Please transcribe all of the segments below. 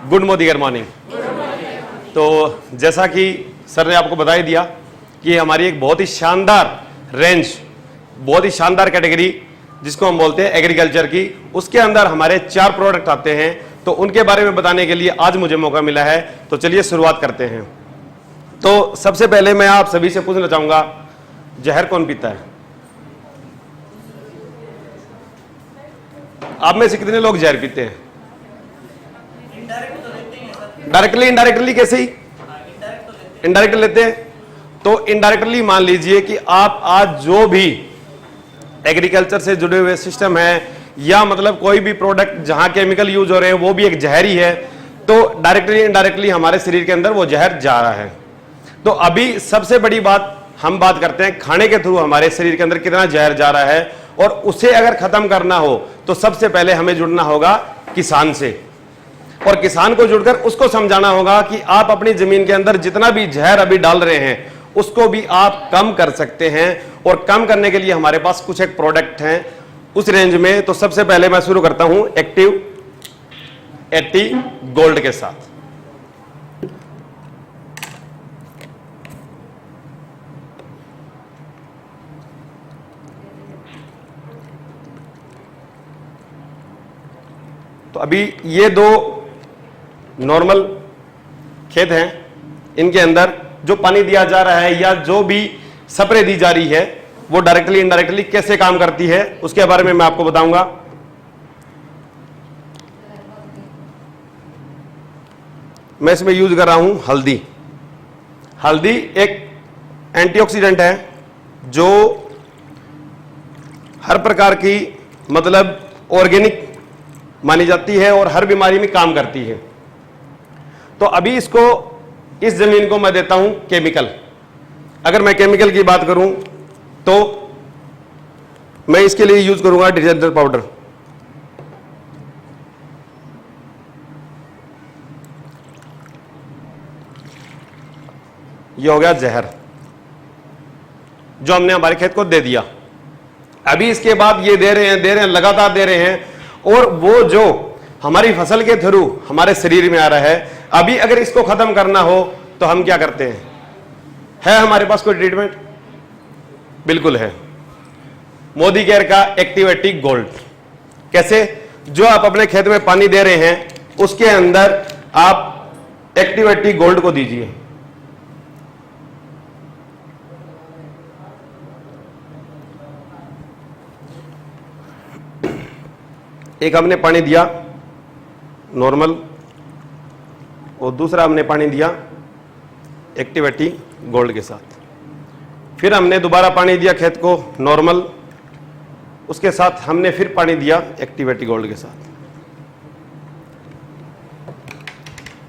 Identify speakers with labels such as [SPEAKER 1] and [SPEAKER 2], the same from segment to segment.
[SPEAKER 1] Good morning. तो जैसा कि सर ने आपको बता ही दिया कि हमारी एक बहुत ही शानदार रेंज, बहुत ही शानदार कैटेगरी जिसको हम बोलते हैं एग्रीकल्चर की, उसके अंदर हमारे 4 प्रोडक्ट आते हैं। तो उनके बारे में बताने के लिए आज मुझे मौका मिला है। तो चलिए शुरुआत करते हैं। तो सबसे पहले मैं आप सभी से पूछना चाहूंगा, जहर कौन पीता है? आप में से कितने लोग जहर पीते हैं? डायरेक्टली इनडायरेक्टली कैसे ही? इनडायरेक्टली लेते हैं। तो इनडायरेक्टली मान लीजिए कि आप आज जो भी एग्रीकल्चर से जुड़े हुए सिस्टम है या मतलब कोई भी प्रोडक्ट जहां केमिकल यूज हो रहे हैं वो भी एक जहर ही है। तो डायरेक्टली इनडायरेक्टली हमारे शरीर के अंदर वो जहर जा रहा है। तो अभी सबसे बड़ी बात हम बात करते हैं, खाने के थ्रू हमारे शरीर के अंदर कितना जहर जा रहा है, और उसे अगर खत्म करना हो तो सबसे पहले हमें जुड़ना होगा किसान से, और किसान को जुड़कर उसको समझाना होगा कि आप अपनी जमीन के अंदर जितना भी जहर अभी डाल रहे हैं उसको भी आप कम कर सकते हैं। और कम करने के लिए हमारे पास कुछ एक प्रोडक्ट हैं उस रेंज में। तो सबसे पहले मैं शुरू करता हूं एक्टिव 80 गोल्ड के साथ। तो अभी ये 2 नॉर्मल खेत हैं, इनके अंदर जो पानी दिया जा रहा है या जो भी स्प्रे दी जा रही है वो डायरेक्टली इनडायरेक्टली कैसे काम करती है उसके बारे में मैं आपको बताऊंगा। मैं इसमें यूज कर रहा हूं हल्दी। हल्दी एक एंटीऑक्सीडेंट है जो हर प्रकार की मतलब ऑर्गेनिक मानी जाती है और हर बीमारी में काम करती है। तो अभी इसको, इस जमीन को मैं देता हूं केमिकल। अगर मैं केमिकल की बात करूं तो मैं इसके लिए यूज करूंगा डिटर्जेंट पाउडर। ये हो गया जहर जो हमने हमारे खेत को दे दिया। अभी इसके बाद ये दे रहे हैं लगातार दे रहे हैं, और वो जो हमारी फसल के थ्रू हमारे शरीर में आ रहा है, अभी अगर इसको खत्म करना हो तो हम क्या करते हैं? है हमारे पास कोई ट्रीटमेंट? बिल्कुल है, मोदी केयर का एक्टिव 80 गोल्ड। कैसे? जो आप अपने खेत में पानी दे रहे हैं उसके अंदर आप एक्टिव 80 गोल्ड को दीजिए। एक हमने पानी दिया नॉर्मल और दूसरा हमने पानी दिया एक्टिव 80 गोल्ड के साथ। फिर हमने दोबारा पानी दिया खेत को नॉर्मल, उसके साथ हमने फिर पानी दिया एक्टिव 80 गोल्ड के साथ।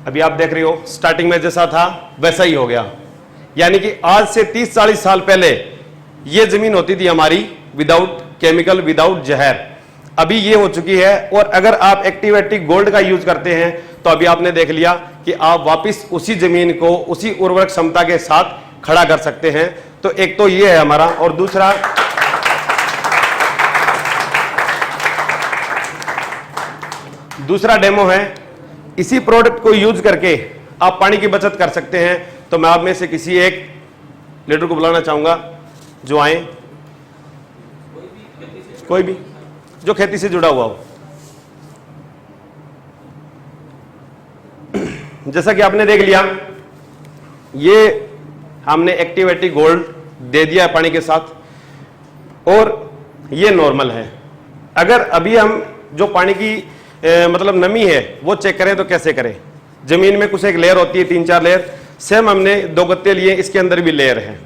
[SPEAKER 1] अभी आप देख रहे हो स्टार्टिंग में जैसा था वैसा ही हो गया। यानी कि आज से 30-40 साल पहले ये जमीन होती थी हमारी विदाउट केमिकल, विदाउट जहर। अभी ये हो चुकी है। और अगर आप एक्टिव 80 गोल्ड का यूज करते हैं तो अभी आपने देख लिया कि आप वापस उसी जमीन को उसी उर्वरक क्षमता के साथ खड़ा कर सकते हैं। तो एक तो ये है हमारा, और दूसरा डेमो है। इसी प्रोडक्ट को यूज करके आप पानी की बचत कर सकते हैं। तो मैं आप में से किसी एक लीडर को बुलाना चाहूंगा जो आए, कोई भी जो खेती से जुड़ा हुआ हो। जैसा कि आपने देख लिया, ये हमने एक्टिव 80 गोल्ड दे दिया पानी के साथ, और ये नॉर्मल है। अगर अभी हम जो पानी की मतलब नमी है वो चेक करें तो कैसे करें? जमीन में कुछ एक लेयर होती है, 3-4 लेयर, सेम हमने 2 गत्ते लिए, इसके अंदर भी लेयर है।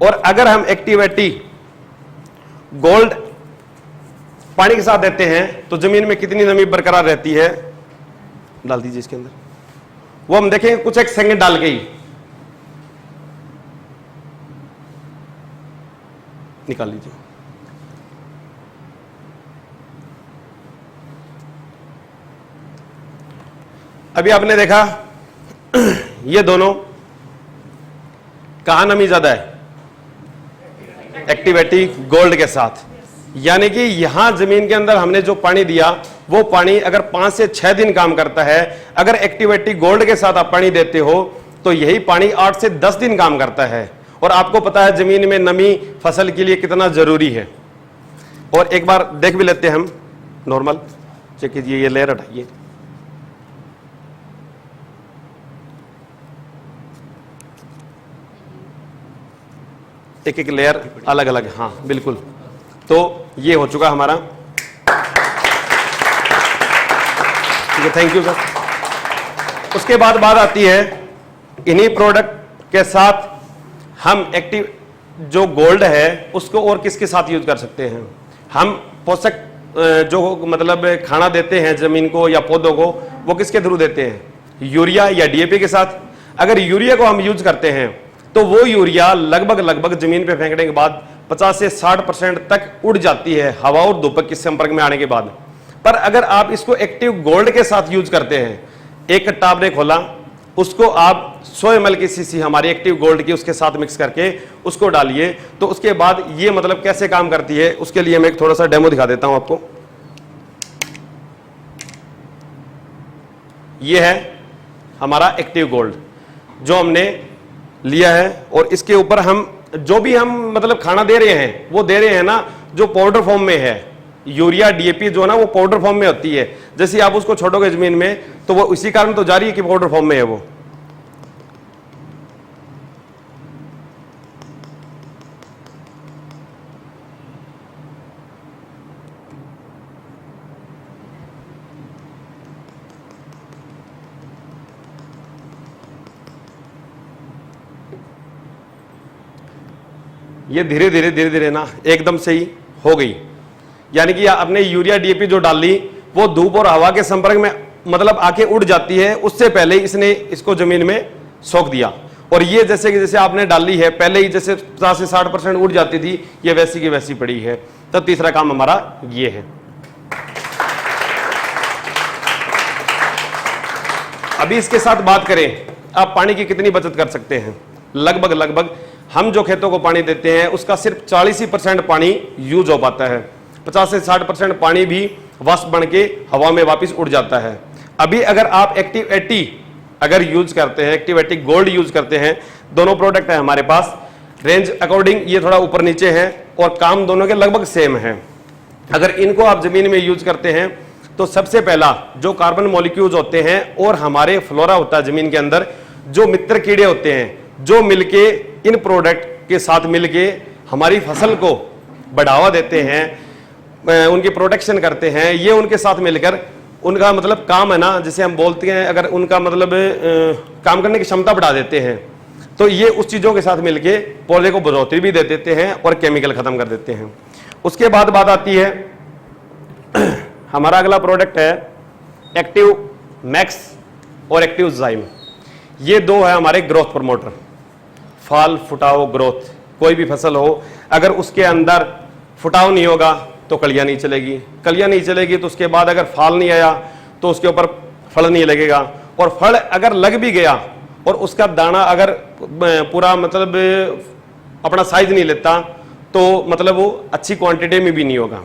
[SPEAKER 1] और अगर हम एक्टिव 80 गोल्ड पानी के साथ देते हैं तो जमीन में कितनी नमी बरकरार रहती है? डाल दीजिए इसके अंदर, वो हम देखेंगे कुछ एक सेकंड डाल के ही निकाल लीजिए। अभी आपने देखा ये दोनों, कहां नमी ज्यादा है? एक्टिव 80 गोल्ड के साथ। यानी कि यहां जमीन के अंदर हमने जो पानी दिया वो पानी अगर 5 से 6 दिन काम करता है, अगर एक्टिव 80 गोल्ड के साथ आप पानी देते हो तो यही पानी 8 से 10 दिन काम करता है। और आपको पता है जमीन में नमी फसल के लिए कितना जरूरी है। और एक बार देख भी लेते हैं हम, नॉर्मल चेक कीजिए, ये लेयर हटाइए, एक एक लेयर अलग अलग, हाँ बिल्कुल। तो ये हो चुका हमारा, ठीक है, थैंक यू सर। उसके बाद बात आती है इन्हीं प्रोडक्ट के साथ हम एक्टिव जो गोल्ड है उसको और किसके साथ यूज कर सकते हैं। हम पोषक जो मतलब खाना देते हैं जमीन को या पौधों को, वो किसके थ्रू देते हैं, यूरिया या डीएपी के साथ। अगर यूरिया को हम यूज करते हैं तो वो यूरिया लगभग जमीन पे फेंकने के बाद 50 से 60% तक उड़ जाती है हवा और धूप के संपर्क में आने के बाद। पर अगर आप इसको एक्टिव गोल्ड के साथ यूज करते हैं, एक कट्टा आपने खोला, उसको आप 100 ml की सीसी हमारी एक्टिव गोल्ड की उसके साथ मिक्स करके उसको डालिए, तो उसके बाद ये मतलब कैसे काम करती है उसके लिए मैं एक थोड़ा सा डेमो दिखा देता हूं आपको। ये है हमारा एक्टिव गोल्ड जो हमने लिया है, और इसके ऊपर हम जो भी हम मतलब खाना दे रहे हैं वो दे रहे हैं ना जो पाउडर फॉर्म में है। यूरिया डीएपी जो है ना वो पाउडर फॉर्म में होती है, जैसे आप उसको छोड़ोगे जमीन में तो वो इसी कारण तो जा रही है कि पाउडर फॉर्म में है वो। ये धीरे धीरे ना एकदम से ही हो गई, यानी कि आपने यूरिया डीएपी जो डाल ली वो धूप और हवा के संपर्क में मतलब आके उड़ जाती है, उससे पहले इसने इसको जमीन में सोख दिया। और ये जैसे कि जैसे आपने डाली है पहले ही जैसे 50 से 60% उड़ जाती थी, ये वैसी की वैसी पड़ी है। तो तीसरा काम हमारा ये है। अभी इसके साथ बात करें आप पानी की कितनी बचत कर सकते हैं। लगभग हम जो खेतों को पानी देते हैं उसका सिर्फ 40% पानी यूज हो पाता है, 50 से 60% पानी भी वाष्प बन के हवा में वापस उड़ जाता है। अभी अगर आप एक्टिव 80 अगर यूज करते हैं, एक्टिव 80 गोल्ड यूज करते हैं, दोनों प्रोडक्ट है हमारे पास, रेंज अकॉर्डिंग ये थोड़ा ऊपर नीचे है और काम दोनों के लगभग सेम है। अगर इनको आप जमीन में यूज करते हैं तो सबसे पहला जो कार्बन मॉलिक्यूल्स होते हैं और हमारे फ्लोरा होता है जमीन के अंदर, जो मित्र कीड़े होते हैं जो मिलके इन प्रोडक्ट के साथ मिलके हमारी फसल को बढ़ावा देते हैं, उनकी प्रोटेक्शन करते हैं, ये उनके साथ मिलकर उनका मतलब काम है ना, जिसे हम बोलते हैं अगर उनका मतलब काम करने की क्षमता बढ़ा देते हैं, तो ये उस चीज़ों के साथ मिलके पौधे को बढ़ोतरी भी दे देते हैं और केमिकल खत्म कर देते हैं। उसके बाद बात आती है हमारा अगला प्रोडक्ट है एक्टिव मैक्स और एक्टिव जाइम। ये दो है हमारे ग्रोथ प्रमोटर। फल फुटाव ग्रोथ, कोई भी फसल हो अगर उसके अंदर फुटाव नहीं होगा तो कलियां नहीं चलेगी, कलियां नहीं चलेगी तो उसके बाद अगर फल नहीं आया तो उसके ऊपर फल नहीं लगेगा, और फल अगर लग भी गया और उसका दाना अगर पूरा मतलब अपना साइज नहीं लेता तो मतलब वो अच्छी क्वांटिटी में भी नहीं होगा।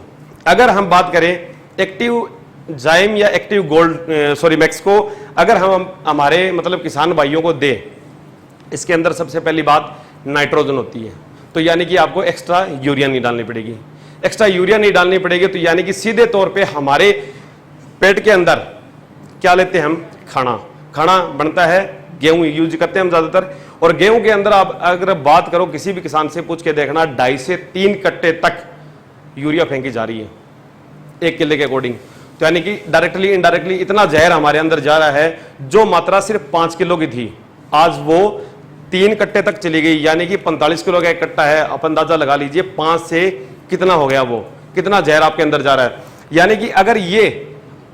[SPEAKER 1] अगर हम बात करें एक्टिव जाइम या एक्टिव गोल्ड मैक्स को अगर हम हमारे मतलब किसान भाइयों को दें, इसके अंदर सबसे पहली बात नाइट्रोजन होती है, तो यानी कि आपको एक्स्ट्रा यूरिया नहीं डालनी पड़ेगी। एक्स्ट्रा यूरिया नहीं डालनी पड़ेगी तो यानी कि सीधे तौर पे हमारे पेट के अंदर क्या लेते हैं हम, खाना बनता है, गेहूं यूज करते हैं हम ज्यादातर, और गेहूं के अंदर आप अगर बात करो किसी भी किसान से पूछ के देखना 2.5 से 3 कट्टे तक यूरिया फेंकी जा रही है 1 किले के अकॉर्डिंग। तो यानी कि डायरेक्टली इनडायरेक्टली इतना जहर हमारे अंदर जा रहा है, जो मात्रा सिर्फ 5 किलो की थी आज वो 3 कट्टे तक चली गई, यानी कि 45 किलो का एक कट्टा है, आप अंदाजा लगा लीजिए 5 से कितना हो गया, वो कितना जहर आपके अंदर जा रहा है। यानी कि अगर ये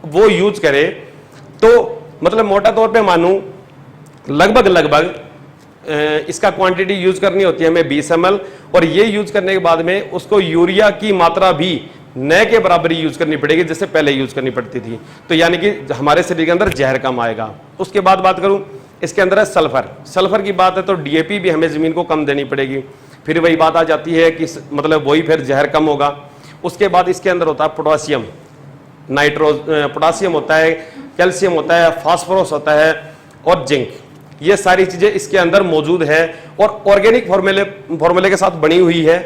[SPEAKER 1] वो यूज करे तो मतलब मोटा तौर पे मानूं लगभग इसका क्वांटिटी यूज करनी होती है हमें 20 ml, और ये यूज करने के बाद में उसको यूरिया की मात्रा भी नए के बराबर ही यूज करनी पड़ेगी जैसे पहले यूज करनी पड़ती थी, तो यानी कि हमारे शरीर के अंदर जहर कम आएगा। उसके बाद बात करूं इसके अंदर है सल्फर की बात है तो डीएपी भी हमें जमीन को कम देनी पड़ेगी, फिर वही बात आ जाती है कि मतलब वही फिर जहर कम होगा। उसके बाद इसके अंदर होता है पोटासियम, पोटासियम होता है, कैल्शियम होता है, फास्फोरस होता है और जिंक। ये सारी चीजें इसके अंदर मौजूद है और ऑर्गेनिक फॉर्मूले के साथ बनी हुई है।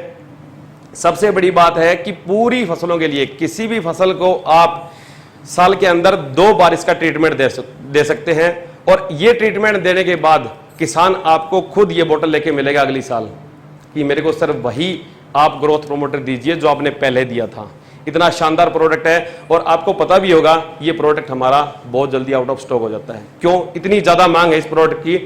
[SPEAKER 1] सबसे बड़ी बात है कि पूरी फसलों के लिए किसी भी फसल को आप साल के अंदर 2 बार इसका ट्रीटमेंट दे सकते हैं और ये ट्रीटमेंट देने के बाद किसान आपको खुद ये बोतल लेके मिलेगा अगली साल कि मेरे को सिर्फ वही आप ग्रोथ प्रोमोटर दीजिए जो आपने पहले दिया था। इतना शानदार प्रोडक्ट है और आपको पता भी होगा ये प्रोडक्ट हमारा बहुत जल्दी आउट ऑफ स्टॉक हो जाता है। क्यों? इतनी ज्यादा मांग है इस प्रोडक्ट की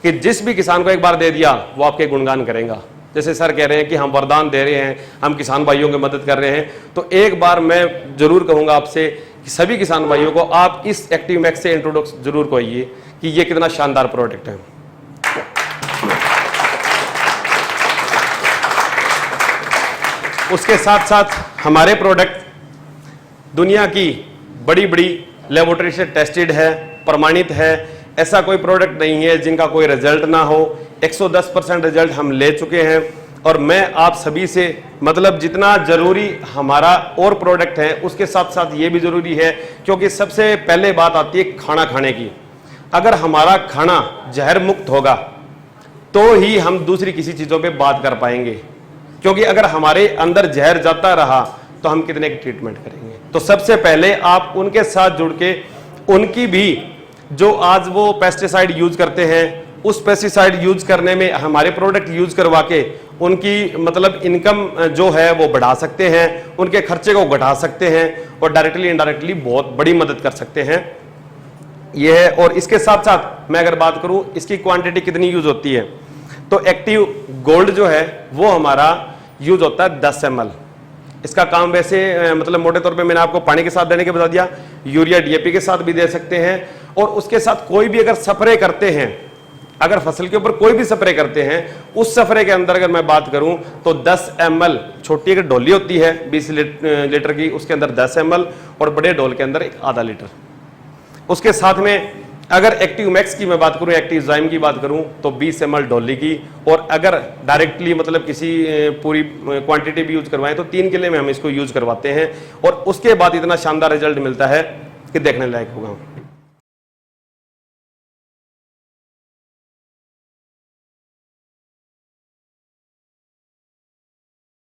[SPEAKER 1] कि जिस भी किसान को एक बार दे दिया वो आपके गुणगान करेगा। जैसे सर कह रहे हैं कि हम वरदान दे रहे हैं, हम किसान भाइयों की मदद कर रहे हैं, तो एक बार मैं जरूर कहूंगा आपसे कि सभी किसान भाइयों को आप इस एक्टिव मैक्स से इंट्रोडक्स जरूर करिए कि ये कितना शानदार प्रोडक्ट है। उसके साथ साथ हमारे प्रोडक्ट दुनिया की बड़ी बड़ी लेबोरेटरी से टेस्टेड है, प्रमाणित है। ऐसा कोई प्रोडक्ट नहीं है जिनका कोई रिजल्ट ना हो। 110% रिजल्ट हम ले चुके हैं और मैं आप सभी से मतलब जितना जरूरी हमारा और प्रोडक्ट है उसके साथ साथ ये भी जरूरी है, क्योंकि सबसे पहले बात आती है खाना खाने की। अगर हमारा खाना जहर मुक्त होगा तो ही हम दूसरी किसी चीजों पे बात कर पाएंगे, क्योंकि अगर हमारे अंदर जहर जाता रहा तो हम कितने की ट्रीटमेंट करेंगे। तो सबसे पहले आप उनके साथ जुड़ के उनकी भी जो आज वो पेस्टिसाइड यूज करते हैं उस पेस्टिसाइड यूज करने में हमारे प्रोडक्ट यूज करवा के उनकी मतलब इनकम जो है वो बढ़ा सकते हैं, उनके खर्चे को घटा सकते हैं और डायरेक्टली इनडायरेक्टली बहुत बड़ी मदद कर सकते हैं ये है। और इसके साथ साथ मैं अगर बात करूं इसकी क्वांटिटी कितनी यूज होती है, तो एक्टिव गोल्ड जो है वो हमारा यूज होता है 10 ml। इसका काम वैसे मतलब मोटे तौर पे मैंने आपको पानी के साथ देने के बता दिया, यूरिया डीएपी के साथ भी दे सकते हैं। और उसके साथ कोई भी अगर स्प्रे करते हैं, अगर फसल के ऊपर कोई भी स्प्रे करते हैं, उस स्प्रे के अंदर अगर मैं बात करूं तो 10 ml छोटी अगर डोली होती है 20 लीटर की, उसके अंदर 10 ml और बड़े डोल के अंदर एक आधा लीटर। उसके साथ में अगर एक्टिव मैक्स की मैं बात करूं, एक्टिव जाइम की बात करूं तो 20 ml डोली की, और अगर डायरेक्टली मतलब किसी पूरी क्वांटिटी भी यूज करवाएं तो 3 किले में हम इसको यूज करवाते हैं और उसके बाद इतना शानदार रिजल्ट मिलता है कि देखने लायक होगा।